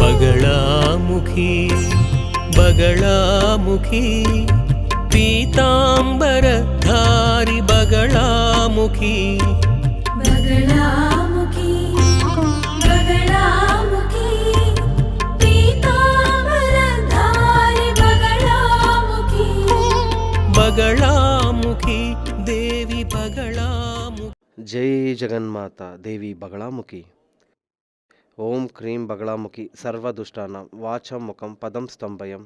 बगलामुखी बगलामुखी पीताम्बरधारि बगलामुखी बगलामुखी बगलामुखी पीताम्बरधारि बगलामुखी बगलामुखी देवी बगलामुखी। जय जगन्माता देवी बगलामुखी। ओं क्रीं बगलामुखी सर्वदुष्टानां वाचं मुखं पदं स्तंभयं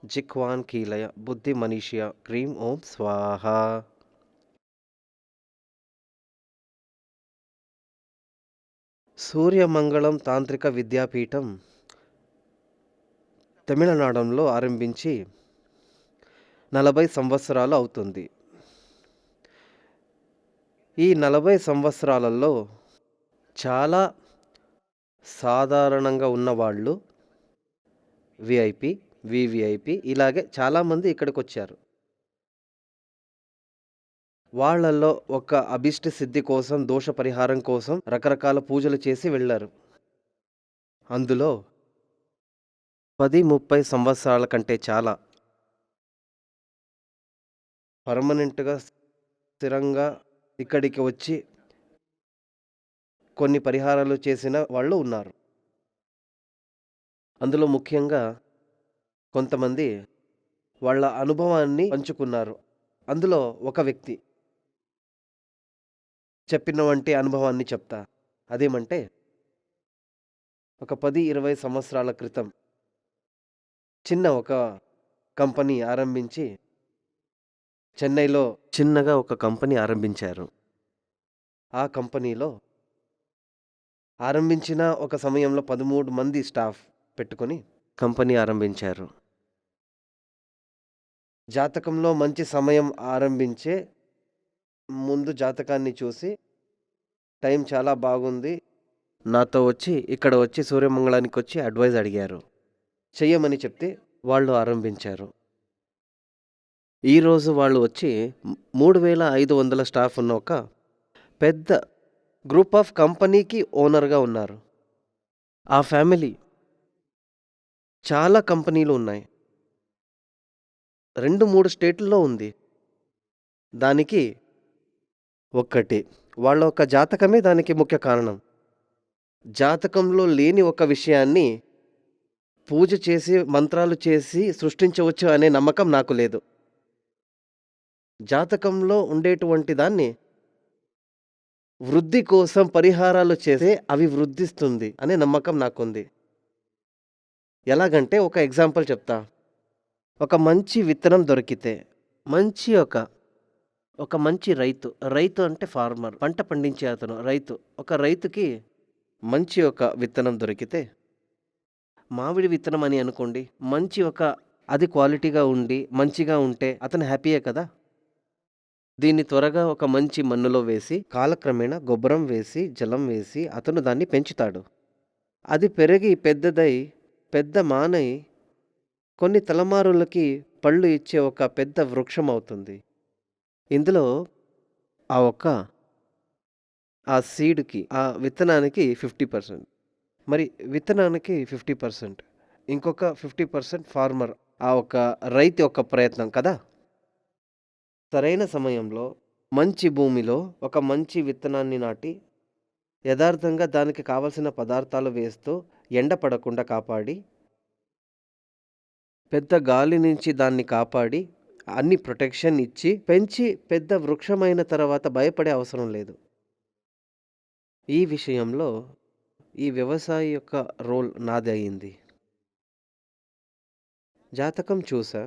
जिह्वान् कीलय बुद्धिमनीषय क्रीं ओं स्वाहा। సూర్యమంగళం తాంత్రిక విద్యాపీఠం తమిళనాడులో ఆరంభించి 40 సంవత్సరాలు అవుతుంది. ఈ 40 సంవత్సరాలలో చాలా సాధారణంగా ఉన్నవాళ్ళు విఐపి, వివిఐపి ఇలాగే చాలామంది ఇక్కడికి వచ్చారు. వాళ్ళల్లో ఒక అభిష్ట సిద్ధి కోసం, దోష పరిహారం కోసం రకరకాల పూజలు చేసి వెళ్ళారు. అందులో 10-30 సంవత్సరాల కంటే చాలా పర్మనెంట్గా స్థిరంగా ఇక్కడికి వచ్చి కొన్ని పరిహారాలు చేసిన వాళ్ళు ఉన్నారు. అందులో ముఖ్యంగా కొంతమంది వాళ్ళ అనుభవాన్ని పంచుకున్నారు. అందులో ఒక వ్యక్తి చెప్పిన వంటి అనుభవాన్ని చెప్తా. అదేమంటే ఒక 10-20 సంవత్సరాల క్రితం చిన్న ఒక కంపెనీ ఆరంభించి చెన్నైలో చిన్నగా ఒక కంపెనీ ఆరంభించారు. ఆ కంపెనీలో ఆరంభించిన ఒక సమయంలో 13 మంది స్టాఫ్ పెట్టుకొని కంపెనీ ఆరంభించారు. జాతకంలో మంచి సమయం ఆరంభించే ముందు జాతకాన్ని చూసి టైం చాలా బాగుంది, నాతో వచ్చి ఇక్కడ వచ్చి సూర్యమంగళానికి వచ్చి అడ్వైజ్ అడిగారు. చెయ్యమని చెప్తే వాళ్ళు ఆరంభించారు. ఈరోజు వాళ్ళు వచ్చి 3500 స్టాఫ్ ఉన్న ఒక పెద్ద గ్రూప్ ఆఫ్ కంపెనీకి ఓనర్గా ఉన్నారు. ఆ ఫ్యామిలీ చాలా కంపెనీలు ఉన్నాయి, 2-3 స్టేట్లలో ఉంది. దానికి ఒక్కటి వాళ్ళ ఒక జాతకమే దానికి ముఖ్య కారణం. జాతకంలో లేని ఒక విషయాన్ని పూజ చేసి మంత్రాలు చేసి సృష్టించవచ్చు అనే నమ్మకం నాకు లేదు. జాతకంలో ఉండేటువంటి దాన్ని వృద్ధి కోసం పరిహారాలు చేస్తే అవి వృద్ధిస్తుంది అనే నమ్మకం నాకుంది. ఎలాగంటే ఒక ఎగ్జాంపుల్ చెప్తా. ఒక మంచి విత్తనం దొరికితే ఒక మంచి రైతు అంటే ఫార్మర్, పంట పండించే అతను రైతు. ఒక రైతుకి మంచి ఒక విత్తనం దొరికితే, మామిడి విత్తనం అని అనుకోండి, మంచి అది క్వాలిటీగా ఉండి మంచిగా ఉంటే అతను హ్యాపీయే కదా. దీన్ని త్వరగా ఒక మంచి మన్నులో వేసి కాలక్రమేణా గొబ్బరం వేసి జలం వేసి అతను దాన్ని పెంచుతాడు. అది పెరిగి పెద్దదై పెద్ద మానై కొన్ని తలమారులకి పళ్ళు ఇచ్చే ఒక పెద్ద వృక్షం అవుతుంది. ఇందులో ఆ సీడ్కి, ఆ విత్తనానికి 50%, మరి విత్తనానికి 50%, ఇంకొక 50% ఫార్మర్, ఆ ఒక రైతు యొక్క ప్రయత్నం కదా. సరైన సమయంలో మంచి భూమిలో ఒక మంచి విత్తనాన్ని నాటి యథార్థంగా దానికి కావలసిన పదార్థాలు వేస్తూ ఎండ పడకుండా కాపాడి, పెద్ద గాలి నుంచి దాన్ని కాపాడి అన్ని ప్రొటెక్షన్ ఇచ్చి పెంచి పెద్ద వృక్షమైన తర్వాత భయపడే అవసరం లేదు. ఈ విషయంలో ఈ వ్యవసాయ యొక్క రోల్ నాది అయింది. జాతకం చూసా,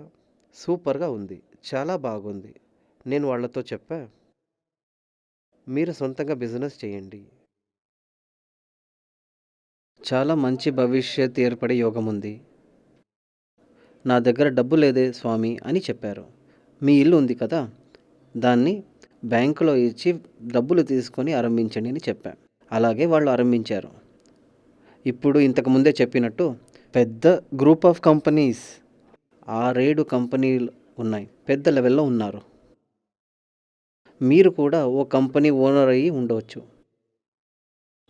సూపర్గా ఉంది, చాలా బాగుంది. నేను వాళ్ళతో చెప్పా, మీరు సొంతంగా బిజినెస్ చేయండి, చాలా మంచి భవిష్యత్ ఏర్పడే యోగం ఉంది. నా దగ్గర డబ్బు లేదే స్వామి అని చెప్పారు. మీ ఇల్లు ఉంది కదా, దాన్ని బ్యాంకులో ఇచ్చి డబ్బులు తీసుకొని ఆరంభించండి అని చెప్పా. అలాగే వాళ్ళు ఆరంభించారు. ఇప్పుడు ఇంతకుముందే చెప్పినట్టు పెద్ద గ్రూప్ ఆఫ్ కంపెనీస్, 6-7 కంపెనీలు ఉన్నాయి, పెద్ద లెవెల్లో ఉన్నారు. మీరు కూడా ఓ కంపెనీ ఓనర్ అయ్యి ఉండవచ్చు.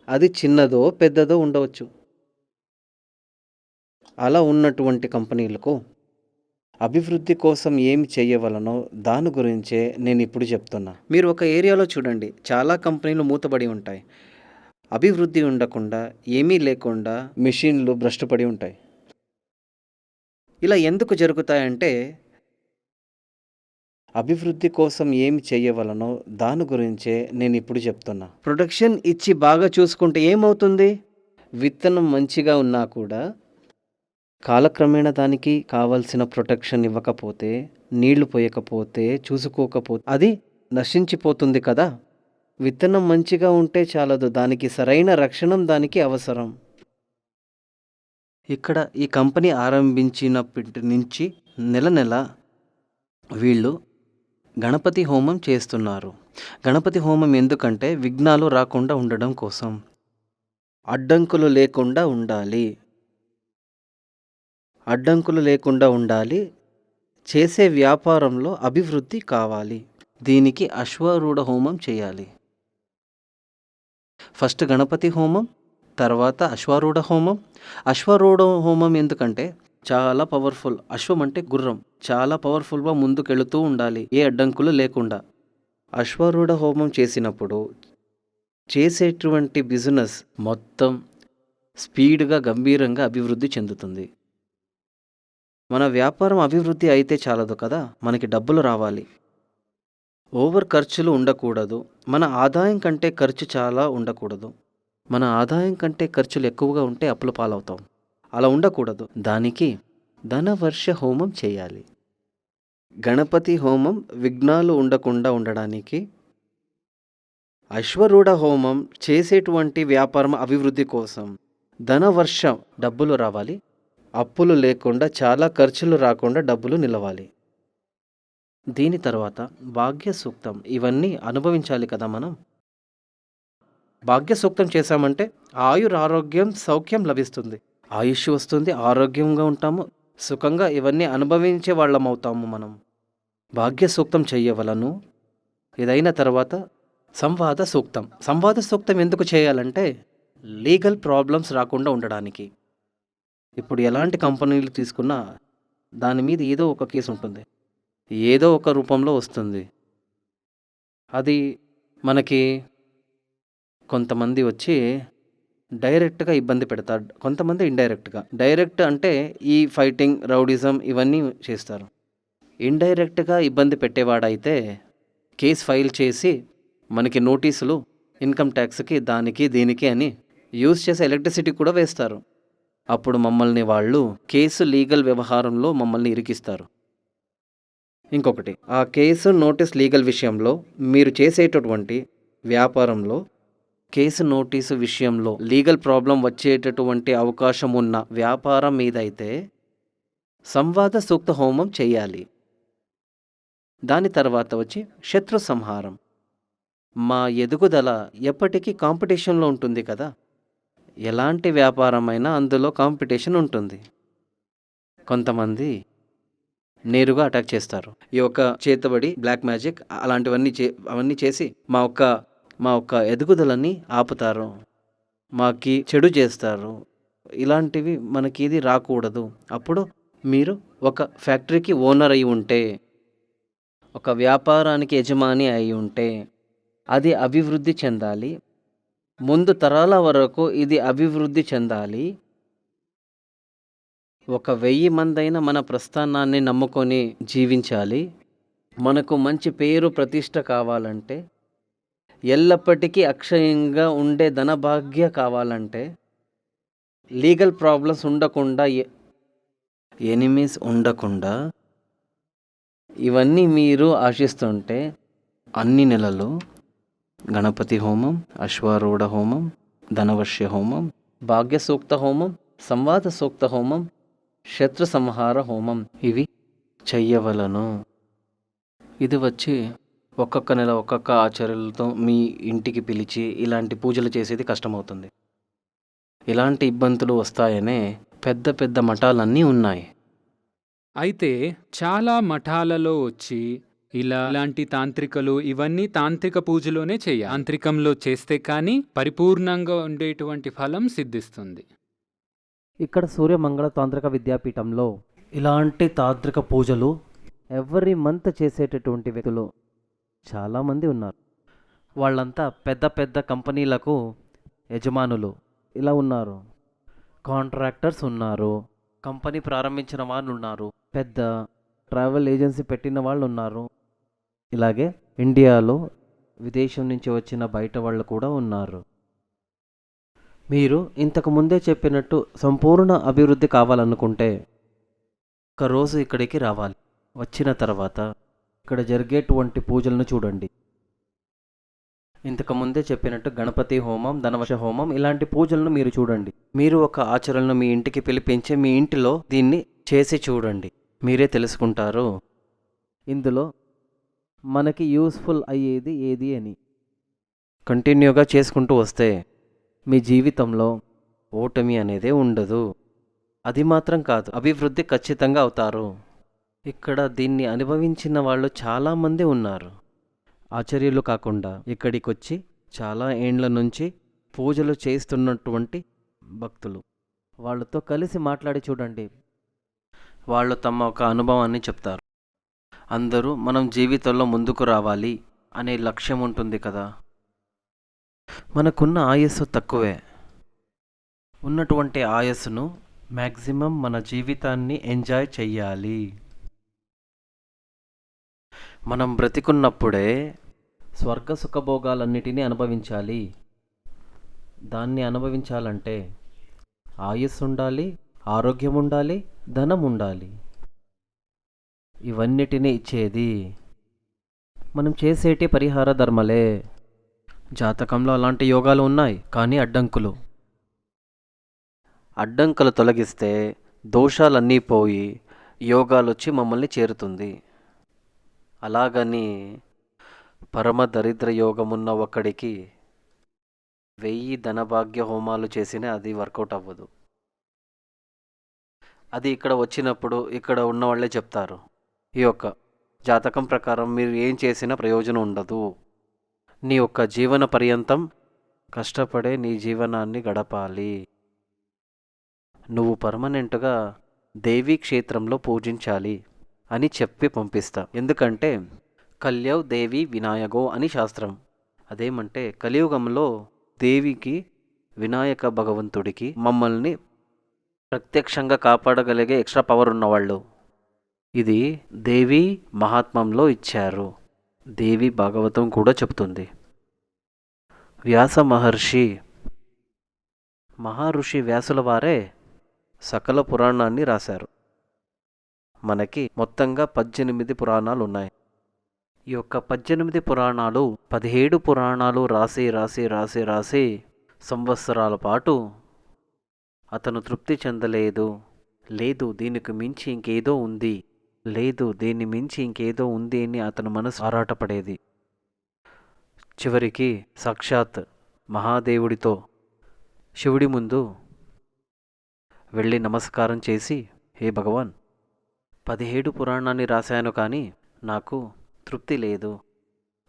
అది చిన్నదో పెద్దదో ఉండవచ్చు. అలా ఉన్నటువంటి కంపెనీలకు అభివృద్ధి కోసం ఏమి చేయవలనో దాని గురించే నేను ఇప్పుడు చెప్తున్నా. మీరు ఒక ఏరియాలో చూడండి, చాలా కంపెనీలు మూతబడి ఉంటాయి. అభివృద్ధి ఉండకుండా, ఏమీ లేకుండా మెషిన్లు భ్రష్టుపడి ఉంటాయి. ఇలా ఎందుకు జరుగుతాయంటే అభివృద్ధి కోసం ఏమి చేయవలనో దాని గురించే నేను ఇప్పుడు చెప్తున్నా. ప్రొడక్షన్ ఇచ్చి బాగా చూసుకుంటే ఏమవుతుంది? విత్తనం మంచిగా ఉన్నా కూడా కాలక్రమేణా దానికి కావాల్సిన ప్రొటెక్షన్ ఇవ్వకపోతే, నీళ్లు పోయకపోతే, చూసుకోకపోతే అది నశించిపోతుంది కదా. విత్తనం మంచిగా ఉంటే చాలదు, దానికి సరైన రక్షణ దానికి అవసరం. ఇక్కడ ఈ కంపెనీ ఆరంభించినప్పటి నుంచి నెల నెల వీళ్ళు గణపతి హోమం చేస్తున్నారు. గణపతి హోమం ఎందుకంటే విఘ్నాలు రాకుండా ఉండడం కోసం, అడ్డంకులు లేకుండా ఉండాలి. అడ్డంకులు లేకుండా ఉండాలి. చేసే వ్యాపారంలో అభివృద్ధి కావాలి. దీనికి అశ్వారూఢ హోమం చేయాలి. ఫస్ట్ గణపతి హోమం, తర్వాత అశ్వారూఢ హోమం. అశ్వారూఢ హోమం ఎందుకంటే చాలా పవర్ఫుల్. అశ్వం అంటే గుర్రం, చాలా పవర్ఫుల్గా ముందుకెళుతూ ఉండాలి, ఏ అడ్డంకులు లేకుండా. అశ్వారూఢ హోమం చేసినప్పుడు చేసేటువంటి బిజినెస్ మొత్తం స్పీడ్గా గంభీరంగా అభివృద్ధి చెందుతుంది. మన వ్యాపారం అభివృద్ధి అయితే చాలదు కదా, మనకి డబ్బులు రావాలి. ఓవర్ ఖర్చులు ఉండకూడదు. మన ఆదాయం కంటే ఖర్చు చాలా ఉండకూడదు. మన ఆదాయం కంటే ఖర్చులు ఎక్కువగా ఉంటే అప్పుల పాలవుతాం. అలా ఉండకూడదు. దానికి ధనవర్ష హోమం చేయాలి. గణపతి హోమం విఘ్నాలు ఉండకుండా ఉండడానికి, అశ్వరూఢ హోమం చేసేటువంటి వ్యాపారం అభివృద్ధి కోసం, ధనవర్షం డబ్బులు రావాలి, అప్పులు లేకుండా, చాలా ఖర్చులు రాకుండా డబ్బులు నిలవాలి. దీని తర్వాత భాగ్య సూక్తం. ఇవన్నీ అనుభవించాలి కదా మనం. భాగ్య సూక్తం చేశామంటే ఆరోగ్యం సౌఖ్యం లభిస్తుంది. ఆయుష్ వస్తుంది, ఆరోగ్యంగా ఉంటాము, సుఖంగా ఇవన్నీ అనుభవించే వాళ్ళం అవుతాము మనం. భాగ్య సూక్తం చెయ్యవలను. ఇదైన తర్వాత సంవాద సూక్తం. సంవాద సూక్తం ఎందుకు చేయాలంటే లీగల్ ప్రాబ్లమ్స్ రాకుండా ఉండడానికి. ఇప్పుడు ఎలాంటి కంపెనీలు తీసుకున్నా దాని మీద ఏదో ఒక కేసు ఉంటుంది, ఏదో ఒక రూపంలో వస్తుంది. అది మనకి కొంతమంది వచ్చి డైరెక్ట్గా ఇబ్బంది పెడతారు, కొంతమంది ఇండైరెక్ట్గా. డైరెక్ట్ అంటే ఈ ఫైటింగ్, రౌడిజం ఇవన్నీ చేస్తారు. ఇండైరెక్ట్గా ఇబ్బంది పెట్టేవాడైతే కేసు ఫైల్ చేసి మనకి నోటీసులు ఇన్కమ్ ట్యాక్స్కి, దానికి దీనికి అని యూజ్ చేసే ఎలక్ట్రిసిటీ కూడా వేస్తారు. అప్పుడు మమ్మల్ని వాళ్ళు కేసు లీగల్ వ్యవహారంలో మమ్మల్ని ఇరికిస్తారు. ఇంకొకటి, ఆ కేసు నోటీస్ లీగల్ విషయంలో, మీరు చేసేటటువంటి వ్యాపారంలో కేసు నోటీసు విషయంలో లీగల్ ప్రాబ్లం వచ్చేటటువంటి అవకాశం ఉన్న వ్యాపారం మీద అయితే సంవాద సూక్త హోమం చేయాలి. దాని తర్వాత వచ్చి శత్రు సంహారం. మా ఎదుగుదల ఎప్పటికీ కాంపిటీషన్లో ఉంటుంది కదా. ఎలాంటి వ్యాపారమైనా అందులో కాంపిటీషన్ ఉంటుంది. కొంతమంది నేరుగా అటాక్ చేస్తారు. ఈ యొక్క చేతబడి, బ్లాక్ మ్యాజిక్ అవన్నీ చేసి మా ఒక్క ఎదుగుదలని ఆపుతారు, మాకి చెడు చేస్తారు. ఇలాంటివి మనకి ఇది రాకూడదు. అప్పుడు మీరు ఒక ఫ్యాక్టరీకి ఓనర్ అయి ఉంటే, ఒక వ్యాపారానికి యజమాని అయి ఉంటే అది అభివృద్ధి చెందాలి. ముందు తరాల వరకు ఇది అభివృద్ధి చెందాలి. 1000 మందైనా మన ప్రస్థానాన్ని నమ్ముకొని జీవించాలి. మనకు మంచి పేరు ప్రతిష్ట కావాలంటే, ఎల్లప్పటికీ అక్షయంగా ఉండే ధనభాగ్య కావాలంటే, లీగల్ ప్రాబ్లమ్స్ ఉండకుండా, ఎనిమీస్ ఉండకుండా, ఇవన్నీ మీరు ఆశిస్తుంటే అన్ని నెలలు గణపతి హోమం, అశ్వారూఢ హోమం, ధనవర్ష హోమం, భాగ్య సూక్త హోమం, సంవాద సూక్త హోమం, శత్రు సంహార హోమం ఇవి చెయ్యవలను. ఇది వచ్చి ఒక్కొక్క నెల ఒక్కొక్క ఆచార్యులతో మీ ఇంటికి పిలిచి ఇలాంటి పూజలు చేసేది కష్టమవుతుంది. ఇలాంటి ఇబ్బందులు వస్తాయనే పెద్ద పెద్ద మఠాలన్నీ ఉన్నాయి. అయితే చాలా మఠాలలో వచ్చి ఇలాంటి తాంత్రికలు ఇవన్నీ తాంత్రిక పూజలోనే చేయాలి. తాంత్రికంలో చేస్తే కానీ పరిపూర్ణంగా ఉండేటువంటి ఫలం సిద్ధిస్తుంది. ఇక్కడ సూర్యమంగళ తాంత్రిక విద్యాపీఠంలో ఇలాంటి తాంత్రిక పూజలు ఎవ్రీ మంత్ చేసేటటువంటి వ్యక్తులు చాలామంది ఉన్నారు. వాళ్ళంతా పెద్ద పెద్ద కంపెనీలకు యజమానులు ఇలా ఉన్నారు. కాంట్రాక్టర్స్ ఉన్నారు, కంపెనీ ప్రారంభించిన వాళ్ళు ఉన్నారు, పెద్ద ట్రావెల్ ఏజెన్సీ పెట్టిన వాళ్ళు ఉన్నారు. ఇలాగే ఇండియాలో విదేశం నుంచి వచ్చిన బయట వాళ్ళు కూడా ఉన్నారు. మీరు ఇంతకు ముందే చెప్పినట్టు సంపూర్ణ అభివృద్ధి కావాలనుకుంటే ఒకరోజు ఇక్కడికి రావాలి. వచ్చిన తర్వాత ఇక్కడ జరిగేటువంటి పూజలను చూడండి. ఇంతకు ముందే చెప్పినట్టు గణపతి హోమం, ధనవశ హోమం ఇలాంటి పూజలను మీరు చూడండి. మీరు ఒక ఆచరణను మీ ఇంటికి పిలిపించి మీ ఇంటిలో దీన్ని చేసి చూడండి. మీరే తెలుసుకుంటారు ఇందులో మనకి యూస్ఫుల్ అయ్యేది ఏది అని. కంటిన్యూగా చేసుకుంటూ వస్తే మీ జీవితంలో ఓటమి అనేదే ఉండదు. అది మాత్రం కాదు, అభివృద్ధి ఖచ్చితంగా అవుతారు. ఇక్కడ దీన్ని అనుభవించిన వాళ్ళు చాలామంది ఉన్నారు. ఆచార్యులు కాకుండా ఇక్కడికి వచ్చి చాలా ఏండ్ల నుంచి పూజలు చేస్తున్నటువంటి భక్తులు, వాళ్ళతో కలిసి మాట్లాడి చూడండి. వాళ్ళు తమ ఒక అనుభవాన్ని చెప్తారు. అందరూ మనం జీవితంలో ముందుకు రావాలి అనే లక్ష్యం ఉంటుంది కదా. మనకున్న ఆయుస్సు తక్కువే. ఉన్నటువంటి ఆయుస్సును మ్యాక్సిమం మన జీవితాన్ని ఎంజాయ్ చెయ్యాలి. మనం బ్రతికున్నప్పుడే స్వర్గ సుఖభోగాలన్నిటినీ అనుభవించాలి. దాన్ని అనుభవించాలంటే ఆయుస్సు ఉండాలి, ఆరోగ్యం ఉండాలి, ధనం ఉండాలి. ఇవన్నిటినీ ఇచ్చేది మనం చేసేటి పరిహార ధర్మలే. జాతకంలో అలాంటి యోగాలు ఉన్నాయి, కానీ అడ్డంకులు తొలగిస్తే దోషాలన్నీ పోయి యోగాలు వచ్చి మమ్మల్ని చేరుతుంది. అలాగని పరమ దరిద్ర యోగమున్న ఒక్కడికి 1000 ధనభాగ్య హోమాలు చేసినా అది వర్కౌట్ అవ్వదు. అది ఇక్కడ వచ్చినప్పుడు ఇక్కడ ఉన్న వాళ్ళే చెప్తారు, ఈ యొక్క జాతకం ప్రకారం మీరు ఏం చేసినా ప్రయోజనం ఉండదు. నీ యొక్క జీవన పర్యంతం కష్టపడే నీ జీవనాన్ని గడపాలి. నువ్వు పర్మనెంట్గా దేవీ క్షేత్రంలో పూజించాలి అని చెప్పి పంపిస్తా. ఎందుకంటే కల్యవ్ దేవి వినాయగో అని శాస్త్రం. అదేమంటే కలియుగంలో దేవికి, వినాయక భగవంతుడికి మమ్మల్ని ప్రత్యక్షంగా కాపాడగలిగే ఎక్స్ట్రా పవర్ ఉన్నవాళ్ళు. ఇది దేవి మహాత్మ్యంలో ఇచ్చారు. దేవి భాగవతం కూడా చెప్తుంది. వ్యాస మహర్షి వ్యాసుల వారే సకల పురాణాన్ని రాశారు. మనకి మొత్తంగా 18 పురాణాలు ఉన్నాయి. ఈ యొక్క 18 పురాణాలు 17 పురాణాలు రాసి సంవత్సరాల పాటు అతను తృప్తి చెందలేదు. లేదు దీనికి మించి ఇంకేదో ఉంది, లేదు దీన్ని మించి ఇంకేదో ఉంది అని అతను మనసు ఆరాటపడేది. చివరికి సాక్షాత్ మహాదేవుడితో శివుడి ముందు వెళ్ళి నమస్కారం చేసి, హే భగవాన్, 17 పురాణాన్ని రాశాను కానీ నాకు తృప్తి లేదు.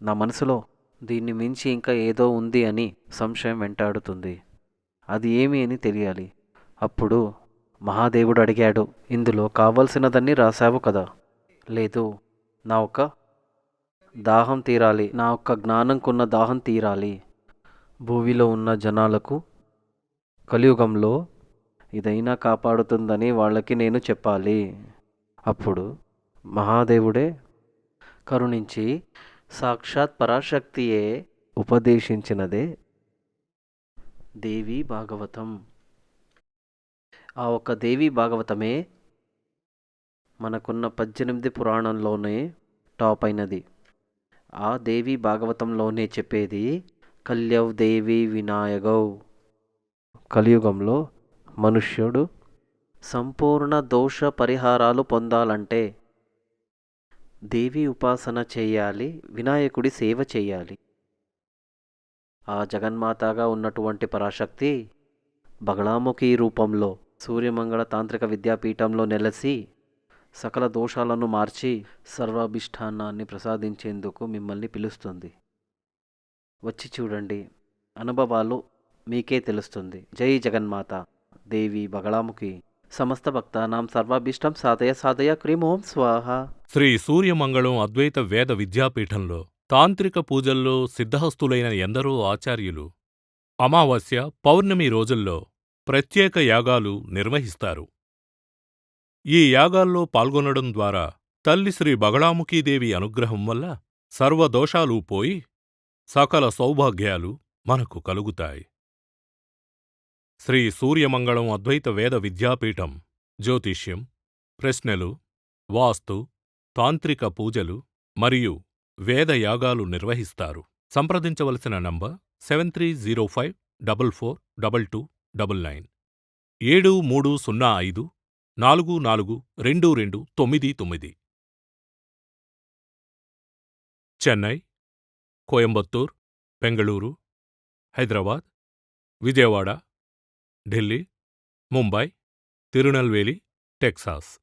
నా మనసులో దీన్ని మించి ఇంకా ఏదో ఉంది అని సంశయం వెంటాడుతుంది. అది ఏమి అని తెలియాలి. అప్పుడు మహాదేవుడు అడిగాడు, ఇందులో కావలసినదన్నీ రాశావు కదా? లేదు, నా ఒక్క దాహం తీరాలి, నా ఒక్క జ్ఞానంకున్న దాహం తీరాలి. భూమిలో ఉన్న జనాలకు కలియుగంలో ఇదైనా కాపాడుతుందని వాళ్ళకి నేను చెప్పాలి. అప్పుడు మహాదేవుడే కరుణించి సాక్షాత్ పరాశక్తియే ఉపదేశించినదే దేవీ భాగవతం. ఆ ఒక్క దేవీ భాగవతమే మనకున్న 18 పురాణంలోనే టాప్ అయినది. ఆ దేవీ భాగవతంలోనే చెప్పేది కల్యవ్ దేవి వినాయగౌ. కలియుగంలో మనుష్యుడు సంపూర్ణ దోష పరిహారాలు పొందాలంటే దేవి ఉపాసన చేయాలి, వినాయకుడి సేవ చేయాలి. ఆ జగన్మాతగా ఉన్నటువంటి పరాశక్తి బగళాముఖి రూపంలో సూర్యమంగళ తాంత్రిక విద్యాపీఠంలో నెలసి సకల దోషాలను మార్చి సర్వాభిష్టానాన్ని ప్రసాదించేందుకు మిమ్మల్ని పిలుస్తుంది. వచ్చి చూడండి, అనుభవాలు మీకే తెలుస్తుంది. జై జగన్మాత. దేవి బగళాముఖి సమస్త భక్తానాం సర్వాభీష్టం సాధయ సాధయ క్రీం ఓం స్వాహ. శ్రీ సూర్యమంగళం అద్వైత వేద విద్యాపీఠంలో తాంత్రిక పూజల్లో సిద్ధహస్తులైన ఎందరో ఆచార్యులు అమావాస్య, పౌర్ణమి రోజుల్లో ప్రత్యేక యాగాలు నిర్వహిస్తారు. ఈ యాగాల్లో పాల్గొనడం ద్వారా తల్లి శ్రీ బగళాముఖీదేవి అనుగ్రహం వల్ల సర్వదోషాలూ పోయి సకల సౌభాగ్యాలు మనకు కలుగుతాయి. శ్రీ సూర్యమంగళం అద్వైత వేద విద్యాపీఠం జ్యోతిష్యం, ప్రశ్నలు, వాస్తు, తాంత్రిక పూజలు మరియు వేదయాగాలు నిర్వహిస్తారు. సంప్రదించవలసిన నంబర్ 7305442299 7305442299. చెన్నై, కోయంబత్తూర్, బెంగళూరు, హైదరాబాద్, విజయవాడ, ఢిల్లీ, ముంబై, తిరునల్వేలి, టెక్సాస్.